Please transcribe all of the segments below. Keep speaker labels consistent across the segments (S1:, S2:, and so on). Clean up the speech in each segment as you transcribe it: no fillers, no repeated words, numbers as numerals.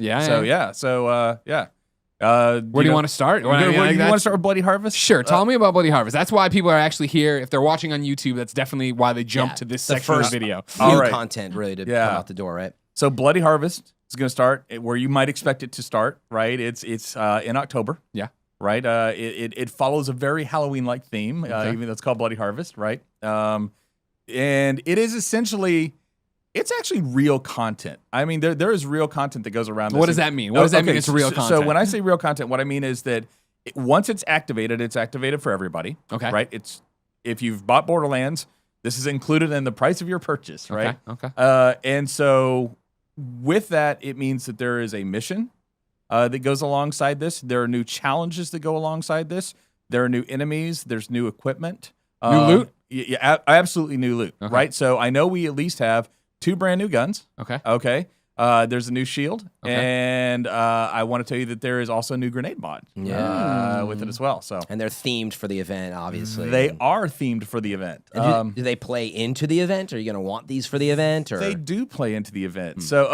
S1: Yeah.
S2: So yeah.
S1: Where do you want to start?
S2: You want to start with Bloody Harvest?
S1: Sure. Tell me about Bloody Harvest. That's why people are actually here. If they're watching on YouTube, that's definitely why they jumped to this section of the video.
S3: New content really to come out the door, right?
S2: So Bloody Harvest is going to start where you might expect it to start, right? It's in October.
S1: Yeah.
S2: Right. It follows a very Halloween-like theme, even though it's called Bloody Harvest, right? And it is essentially. It's actually real content. I mean, there is real content that goes around this.
S1: What does that mean? What does that mean it's real content?
S2: So when I say real content, what I mean is that once it's activated for everybody.
S1: Okay.
S2: Right? If you've bought Borderlands, this is included in the price of your purchase, right?
S1: Okay.
S2: And so with that, it means that there is a mission that goes alongside this. There are new challenges that go alongside this. There are new enemies. There's new equipment.
S1: New loot?
S2: Yeah, absolutely new loot, right? So I know we at least have 2 brand new guns. Okay. There's a new shield, and I want to tell you that there is also a new grenade mod with it as well. So,
S3: and they're themed for the event, obviously.
S2: They are themed for the event.
S3: And do they play into the event? Are you going to want these for the event? Or?
S2: They do play into the event. So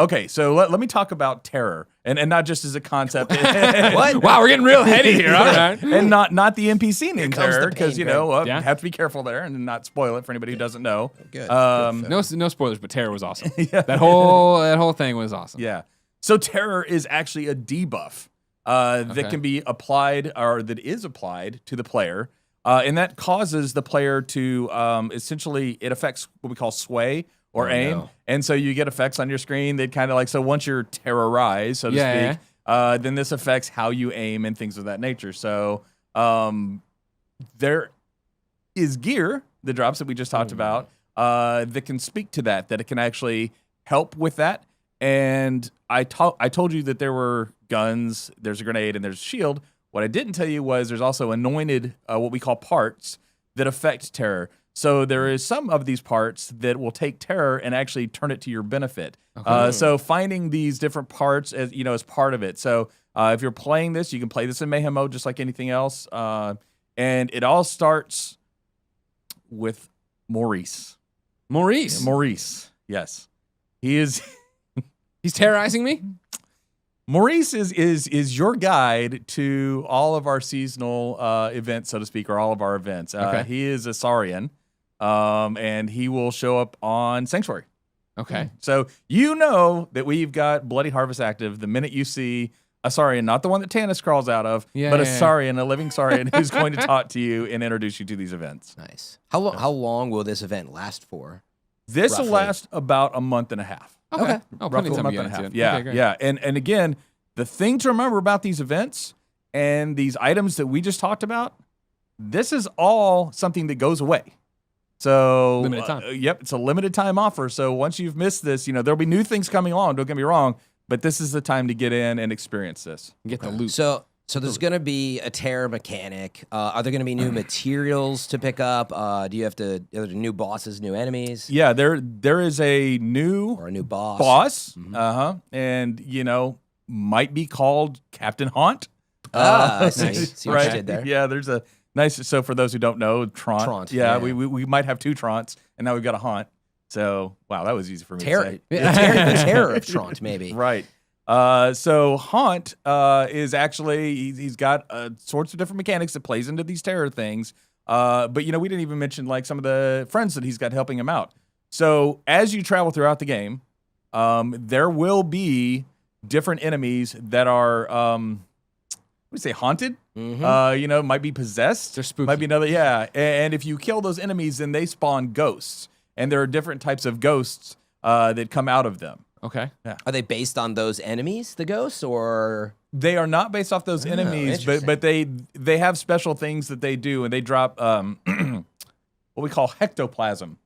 S2: let me talk about terror, and not just as a concept.
S1: What? Wow, we're getting real heady here. All right.
S2: And not the NPC named terror, because you have to be careful there and not spoil it for anybody who doesn't know.
S3: Good.
S1: No spoilers, but terror was awesome. That whole thing was awesome.
S2: Yeah. So terror is actually a debuff that can be applied, or that is applied to the player, and that causes the player to essentially, it affects what we call sway or aim, and so you get effects on your screen that kind of like, so once you're terrorized, so to speak, then this affects how you aim and things of that nature. So there is gear that drops that we just talked about that can speak to that it can actually help with that. And I told you that there were guns, there's a grenade, and there's a shield. What I didn't tell you was there's also anointed, what we call parts, that affect terror. So there is some of these parts that will take terror and actually turn it to your benefit. So finding these different parts as part of it. So if you're playing this, you can play this in Mayhem mode just like anything else. And it all starts with Maurice. Maurice, yes.
S1: He's terrorizing me?
S2: Maurice is your guide to all of our seasonal events, so to speak, or all of our events. He is a Saurian, and he will show up on Sanctuary.
S1: Okay.
S2: So you know that we've got Bloody Harvest active the minute you see a Saurian, not the one that Tannis crawls out of, but a Saurian, a living Saurian who's going to talk to you and introduce you to these events.
S3: Nice. How long will this event last for?
S2: This will last about a month and a half.
S1: Okay. Oh, plenty of time
S2: month
S1: to
S2: and a
S1: get
S2: half.
S1: into it.
S2: Yeah,
S1: Okay, great.
S2: yeah. And again, the thing to remember about these events and these items that we just talked about, this is all something that goes away. So
S1: limited time.
S2: Yep, it's a limited time offer. So once you've missed this, there'll be new things coming along. Don't get me wrong, but this is the time to get in and experience this.
S1: Get the loot.
S3: So there's going to be a terror mechanic. Are there going to be new materials to pick up? Are there new bosses, new enemies?
S2: Yeah, there is a new
S3: boss.
S2: And might be called Captain Haunt.
S3: I see. See what you did there.
S2: Yeah, there's a nice. So for those who don't know, Traunt. Yeah. We might have 2 Traunts, and now we've got a Haunt. So wow, that was easy for me to say.
S3: The terror of Traunt, maybe.
S2: Right. So Haunt is actually he's got sorts of different mechanics that plays into these terror things. But we didn't even mention like some of the friends that he's got helping him out. So as you travel throughout the game, there will be different enemies that are haunted. Might be possessed.
S1: They're spooky.
S2: Might be another And if you kill those enemies, then they spawn ghosts, and there are different types of ghosts that come out of them.
S1: Okay.
S2: Yeah.
S3: Are they based on those enemies, the ghosts, or
S2: they are not based off those enemies, but they have special things that they do, and they drop what we call hectoplasm.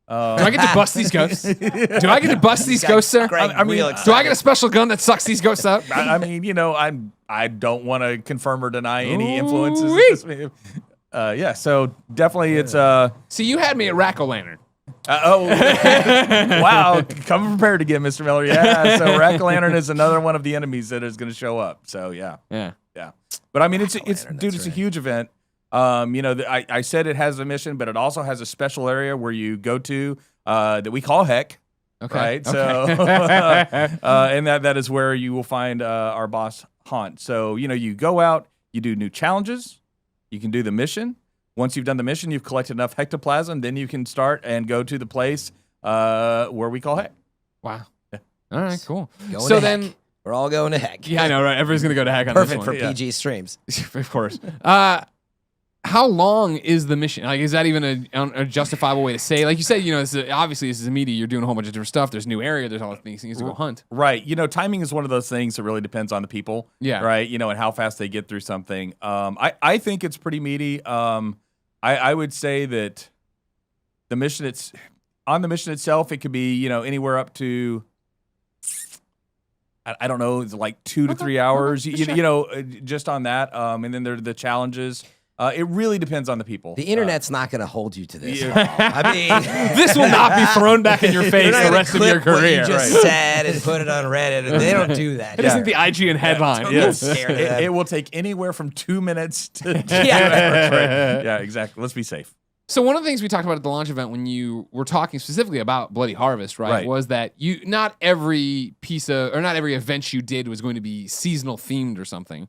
S1: Do I get to bust these ghosts? Do I get to bust these ghosts, sir?
S3: I mean,
S1: do I get a special gun that sucks these ghosts out?
S2: I don't want to confirm or deny any influences. So definitely it's
S1: See, you had me at Rack-O-Lantern.
S2: Wow, come prepared again, Mr. Miller. Yeah, so Rack-O-Lantern is another one of the enemies that is going to show up. So yeah. But I mean, it's a huge event. I said it has a mission, but it also has a special area where you go to that we call Heck.
S1: Okay.
S2: Right.
S1: Okay.
S2: So, and that is where you will find our boss Haunt. So, you go out, you do new challenges, you can do the mission. Once you've done the mission, you've collected enough hectoplasm, then you can start and go to the place where we call heck.
S1: Wow. All right, cool.
S3: Going
S1: So
S3: to
S1: then,
S3: heck. We're all going to heck.
S1: yeah, I know, right? Everybody's gonna go to heck on
S3: Perfect
S1: this
S3: for
S1: one.
S3: PG streams.
S1: Of course. How long is the mission? Like, is that even a justifiable way to say? Like you said, obviously this is a media. You're doing a whole bunch of different stuff. There's new area. There's all these things to go hunt.
S2: Right. Timing is one of those things that really depends on the people.
S1: Yeah.
S2: Right. And how fast they get through something. I think it's pretty meaty. I would say that the mission itself, it could be, anywhere up to, I don't know, it's like 2 to 3 hours, just on that. And then there are the challenges. It really depends on the people.
S3: The internet's not going to hold you to this. At all. I mean,
S1: This will not be thrown back in your face
S3: they're not
S1: the
S3: gonna
S1: rest of your
S3: clip what
S1: career.
S3: you just said and put it on Reddit. They don't do that.
S1: It isn't the IGN headline.
S3: Don't
S2: Yes.
S3: get scared of them.
S2: It will take anywhere from 2 minutes to
S3: Yeah.
S2: Yeah, exactly. Let's be safe.
S1: So one of the things we talked about at the launch event when you were talking specifically about Bloody Harvest, right, was that not every event you did was going to be seasonal themed or something.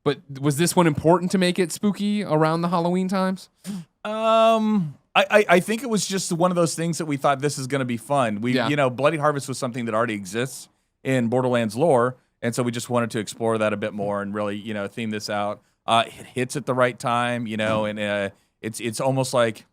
S1: But was this one important to make it spooky around the Halloween times?
S2: I think it was just one of those things that we thought this is going to be fun. Bloody Harvest was something that already exists in Borderlands lore, and so we just wanted to explore that a bit more and really, theme this out. It hits at the right time, and it's almost like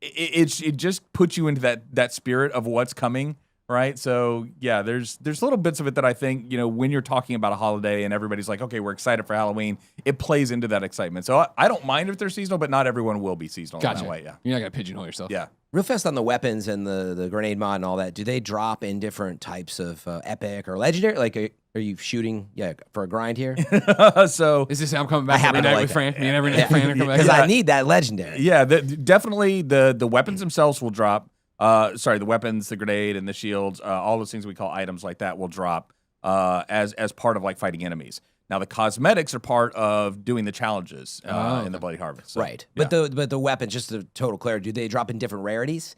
S2: it just puts you into that spirit of what's coming. Right. So, yeah, there's little bits of it that I think, when you're talking about a holiday and everybody's like, OK, we're excited for Halloween, it plays into that excitement. So I don't mind if they're seasonal, but not everyone will be seasonal in that way. Yeah.
S1: You're not going to pigeonhole yourself.
S2: Yeah.
S3: Real fast on the weapons and the grenade mod and all that. Do they drop in different types of epic or legendary? Like, are you shooting for a grind here?
S2: So
S1: Is this I'm coming back
S3: I
S1: every
S3: happen to
S1: night
S3: like
S1: with
S3: that.
S1: Fran? Me and every night Fran are coming back.
S3: Because I need that legendary.
S2: yeah, definitely the weapons themselves will drop. The weapons, the grenade, and the shields, all those things we call items like that will drop as part of like fighting enemies. Now the cosmetics are part of doing the challenges in the Bloody Harvest. So,
S3: Right.
S2: yeah.
S3: But the weapons, just the total clarity, do they drop in different rarities?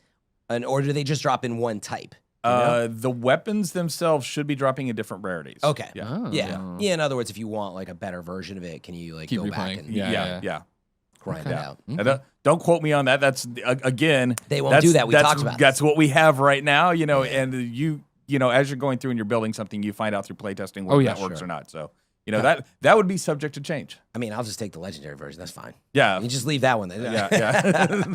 S3: Or do they just drop in one type?
S2: The weapons themselves should be dropping in different rarities.
S3: Okay.
S2: Yeah.
S1: Oh.
S3: Yeah. In other words, if you want like a better version of it, can you like
S1: Keep
S3: go back
S1: replaying.
S3: and
S2: Yeah.
S3: grind it out?
S2: And, don't quote me on that. That's again.
S3: They won't do that. We talked about
S2: That's what we have right now. And you as you're going through and you're building something, you find out through playtesting whether that works or not. So that would be subject to change.
S3: I mean, I'll just take the legendary version. That's fine.
S2: Yeah.
S3: You just leave that one there.
S2: Yeah.